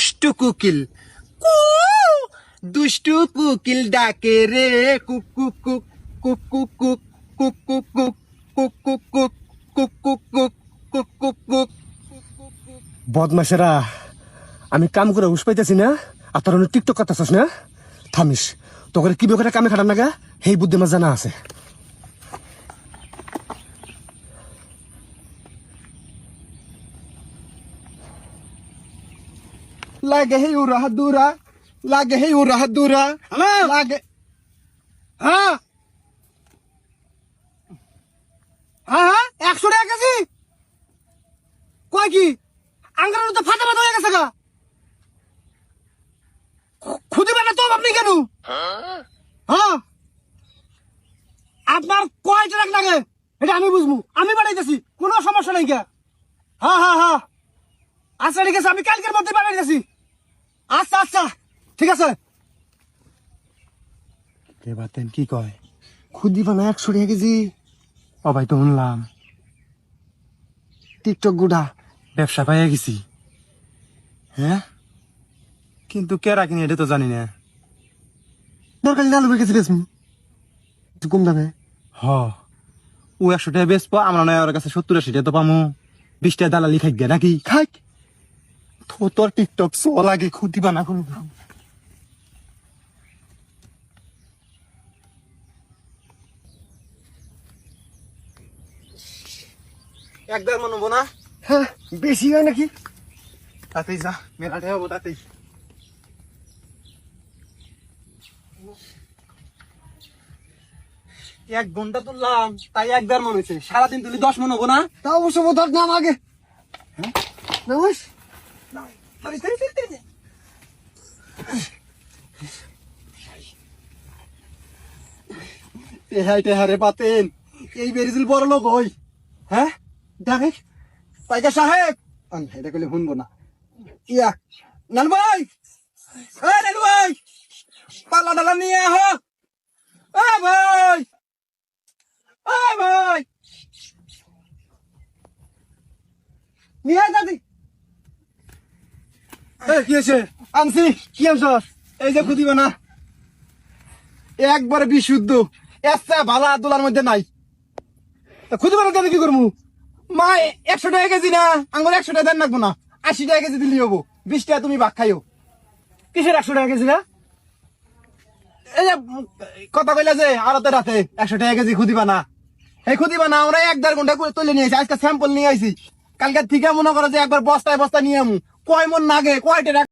দুষ্টু কুকিল কু দুষ্টু কুকিল ডাকে রে কুক কুক কুক কুক কুক কুক কুক কুক কুক কুক কুক কুক কুক কুক কুক কুক কুক কুক। বদমাশেরা, আমি কাম করে উস পাইতেছি না, আর তোর টিকটক করতেছস না? থামিস, তোকে কি বেকারে কামে খাটাম না, সেই বুদ্ধি আমার জানা আছে। লাগে হে উরা হাদুরা, লাগে হে উরা হাদুরা, লাগে হ্যাঁ হ্যাঁ 100 টাকা কেজি কয় কি আঙ্গার তো ফাটা ফাটা হয়ে গেছে গা। খুদি বানা তো আপনি কেন? হ্যাঁ আপনার কয় টাকা লাগে এটা আমি বুঝবো, আমি বাড়াইতেছি, কোনো সমস্যা নাই কে। হ্যাঁ হ্যাঁ হ্যাঁ আচ্ছা ঠিক আছে, আমি কালকের মধ্যে বাড়াইতেছি। আচ্ছা আচ্ছা ঠিক আছে। কে বাতেন কি কয়? খুদি বানা 100 টাকা কেজি। ও ভাই তো শুনলাম টিকটক গুড়া ব্যবসা পাইয়া গেছি। হ্যাঁ কিন্তু কেরা কিনে এটা তো জানি না। দরকার আলু বেঁকেছি বেশ কম দামে। হ ও 100 টাকা বেচবো, আমরা নয় ওর কাছে 70-80 টাকা তো পামু। 20 টাকা দালালি খাই গে নাকি? খাই তোর টিকটক চল আগে, খুদি বানা কোন একবার মনে হবো না। হ্যাঁ বেশি হয় নাকি? তাতেই যা, মেলাটাই হবো তাতেই। এক ঘন্টা তুললাম তাই একবার মনে হয়েছে, সারাদিন তুলি 10 মন হবো না? তা অবশ্য বোধ নাম আগে। নামাস তেহাই তেহারে পাতেন এই বেরিজুল বড় লোক হই। হ্যাঁ দেখে পাইকা সাহেব এটা করলে শুনবো না। ইয়া নানু ভাই, নানু ভাই পাল্লা ডালা নিয়ে আহ ভাই, ভাই নিয়ে দাদি। কি আছে? আনছি। কি আনছ? এই যে খুদিব না, একবারে বিশুদ্ধ, এসা ভালা দোলার মধ্যে নাই। খুদিব না কি করবো? মা 100 টাকা কেজি না, আঙ্গুর 100 টাকা দেন রাখবো না, 80 টাকা কেজি দিলি হবো। 20 টাকা তুমি ভাগ খাইও। কিসের 100 টাকা কেজি না? এই যে কথা কইলা যে আরতে রাতে 100 টাকা কেজি খুদিবা না, এই খুদিবা না আমরা 1-1.5 ঘন্টা করে তুলে নিয়ে আসি। আজকে স্যাম্পল নিয়ে আইছি, কালকে থেকে মনে করো যে একবার বস্তায় বস্তা নিয়ে আমু। কয় মন নাগে, কয় টাকা